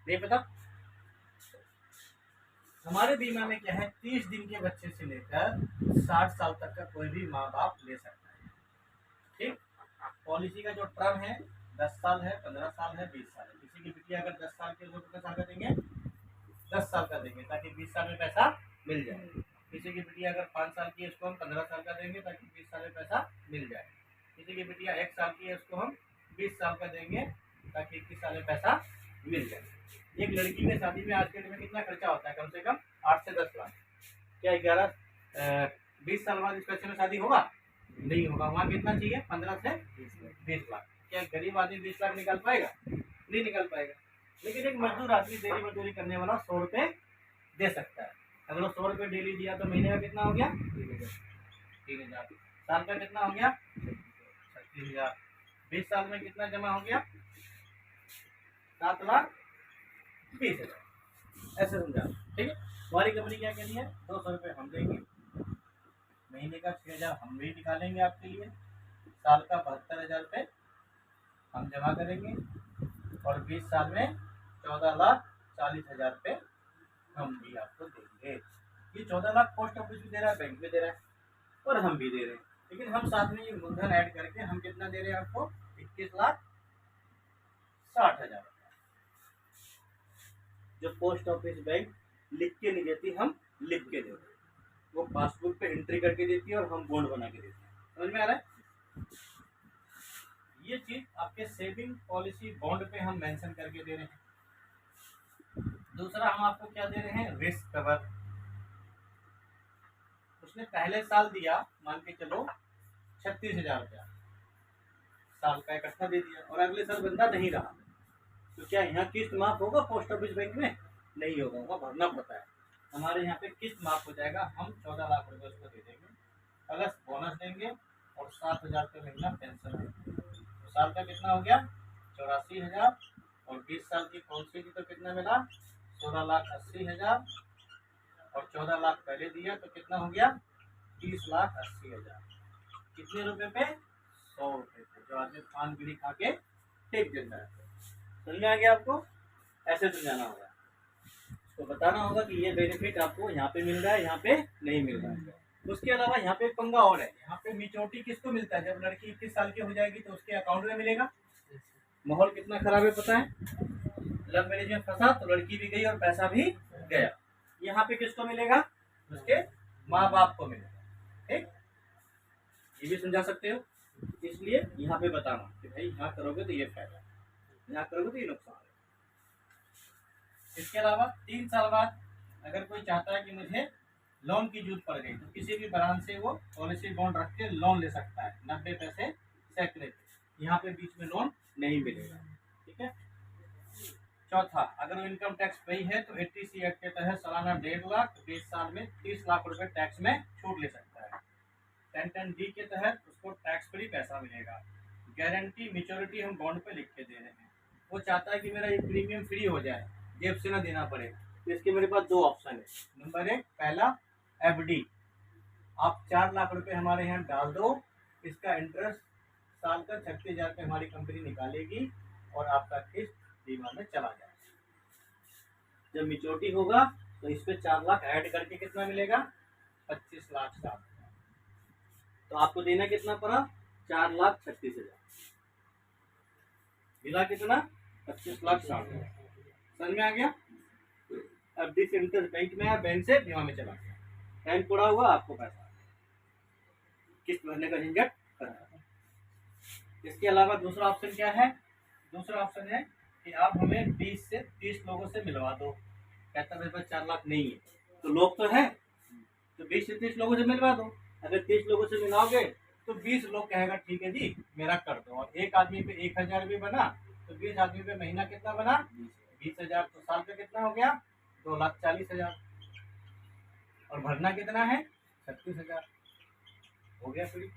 नहीं पता? हमारे बीमा में क्या है, 30 दिन के बच्चे से लेकर 60 साल तक का कोई भी माँ बाप ले सकता है। ठीक, पॉलिसी का जो टर्म है 10 साल है, 15 साल है, 20 साल है। किसी की बिटिया अगर 10 साल के उसको कितना साल का देंगे, 10 साल का देंगे ताकि 20 साल में पैसा मिल जाए। किसी की बिटिया अगर 5 साल की है उसको हम 15 साल का देंगे ताकि 20 साल में पैसा मिल जाए। किसी की बिटिया 1 साल की है उसको हम 20 साल का देंगे ताकि 21 साल में पैसा मिल जाए। एक लड़की के शादी में आज के दिन में कितना खर्चा होता है, कम से कम 8 से 10 लाख। क्या 20 साल बाद इस पैसे में शादी होगा? नहीं होगा। वहाँ कितना चाहिए, 15 से 20 लाख। क्या गरीब आदमी 20 लाख निकाल पाएगा? नहीं निकाल पाएगा। लेकिन एक मजदूर आदमी डेली मजदूरी करने वाला 100 रुपये दे सकता है। अगर वो 100 रुपये डेली दिया तो महीने का कितना हो गया, 3000। साल का कितना हो गया, 36,000। 20 साल में कितना जमा हो गया, 7,20,000। ऐसे समझा, ठीक है। हमारी कंपनी क्या कह रही है, 200 रुपये हम देंगे, महीने का 6,000 हम भी निकालेंगे आपके लिए, साल का 72,000 रुपये हम जमा करेंगे और 20 साल में 14,40,000 रुपये हम भी आपको देंगे। ये 14 लाख पोस्ट ऑफिस भी दे रहा है, बैंक में दे रहा है और हम भी दे रहे हैं। लेकिन हम साथ में ये मूलधन ऐड करके हम कितना दे रहे हैं आपको, 21,60,000 रुपये। जो पोस्ट ऑफिस बैंक लिख के नहीं देती, हम लिख के देते हैं। वो पासबुक पे एंट्री करके देती है और हम बॉन्ड बना के देते हैं। समझ में आ रहा है? ये चीज आपके सेविंग पॉलिसी बॉन्ड पे हम मेंशन करके दे रहे हैं। दूसरा हम आपको क्या दे रहे हैं, रिस्क कवर। उसने पहले साल दिया, मान के चलो 36,000 रुपया साल का इकट्ठा दे दिया और अगले साल बंदा नहीं रहा, तो क्या यहाँ किस्त माफ होगा पोस्ट ऑफिस बैंक में? नहीं होगा, वहाँ भरना पड़ता है। हमारे यहाँ पे किस्त माफ हो जाएगा। हम 14 लाख रुपये उसको दे देंगे, प्लस बोनस देंगे और 7,000 रुपये महीना पेंशन देंगे। तो साल का कितना हो गया, 84,000। और 20 साल की पॉलिसी थी तो कितना मिला, 16,80,000। और 14 लाख पहले दिया तो कितना हो गया, 30,80,000। कितने रुपए पे, 100 रुपये पे, जो आदमी पान बीड़ी खा के फेंक देता है। समझ में आ गया आपको? ऐसे समझाना होगा, तो बताना होगा कि ये बेनिफिट आपको यहाँ पे मिल रहा है, यहाँ पे नहीं मिल रहा है। उसके अलावा यहाँ पे पंगा और है, यहाँ पे मेच्योरिटी किसको मिलता है, जब लड़की 21 साल की हो जाएगी तो उसके अकाउंट में मिलेगा। माहौल कितना खराब है पता है, लव मैरिज में फंसा तो लड़की भी गई और पैसा भी गया। यहाँ पे किसको मिलेगा, उसके माँ बाप को मिलेगा। ठीक, ये भी समझा सकते हो। इसलिए यहाँ पे बताना कि भाई यहाँ करोगे तो ये फायदा, यहाँ करोगे तो ये नुकसान है। इसके अलावा 3 साल बाद अगर कोई चाहता है कि मुझे लोन की जरूरत पड़ गई, तो किसी भी ब्रांच से वो पॉलिसी बॉन्ड रख के लोन ले सकता है 90 पैसे सैकड़े पे। यहाँ पे बीच में लोन नहीं मिलेगा। ठीक है। चौथा, अगर वो इनकम टैक्स पेई है तो 80C एक्ट के तहत सालाना 1.5 लाख, 20 साल में 30 लाख रुपए टैक्स में छूट ले सकता है। 10(10)D के तहत उसको टैक्स फ्री पैसा मिलेगा। गारंटी मैच्योरिटी हम बॉन्ड पे लिख के दे रहे हैं। वो चाहता है कि मेरा ये प्रीमियम फ्री हो जाए, जेब से ना देना पड़े, तो इसके मेरे पास 2 ऑप्शन है। नंबर 1, पहला FD, आप 4 लाख रुपए हमारे यहाँ डाल दो, इसका इंटरेस्ट साल का 36,000 रुपये हमारी कंपनी निकालेगी और आपका किस्त बीमा में चला जाएगा। जब मैच्योरिटी होगा तो इस पे 4 लाख ऐड करके कितना मिलेगा, 25 लाख साल। तो आपको देना कितना पड़ा, 4,36,000। मिला कितना, 25 लाख साल। समझ में आ गया? अब दिस इंटरेस्ट बैंक में है, बैंक से बीमा में चला गया, टाइम पूरा हुआ, आपको पैसा किस्त भरने का झंझट करना। इसके अलावा दूसरा ऑप्शन क्या है, दूसरा ऑप्शन है कि आप हमें 20 से 30 लोगों से मिलवा दो। कहता मेरे पास 4 लाख नहीं है, तो लोग तो है, तो 20 से 30 लोगों से मिलवा दो। अगर 30 लोगों से मिलाओगे तो 20 लोग कहेगा ठीक है जी मेरा कर दो, और एक आदमी पे 1,000 भी बना तो 20 आदमी पे महीना कितना बना, 20,000। तो साल का कितना हो गया, 2,40,000। और भरना कितना है, 36,000। हो गया फ्री।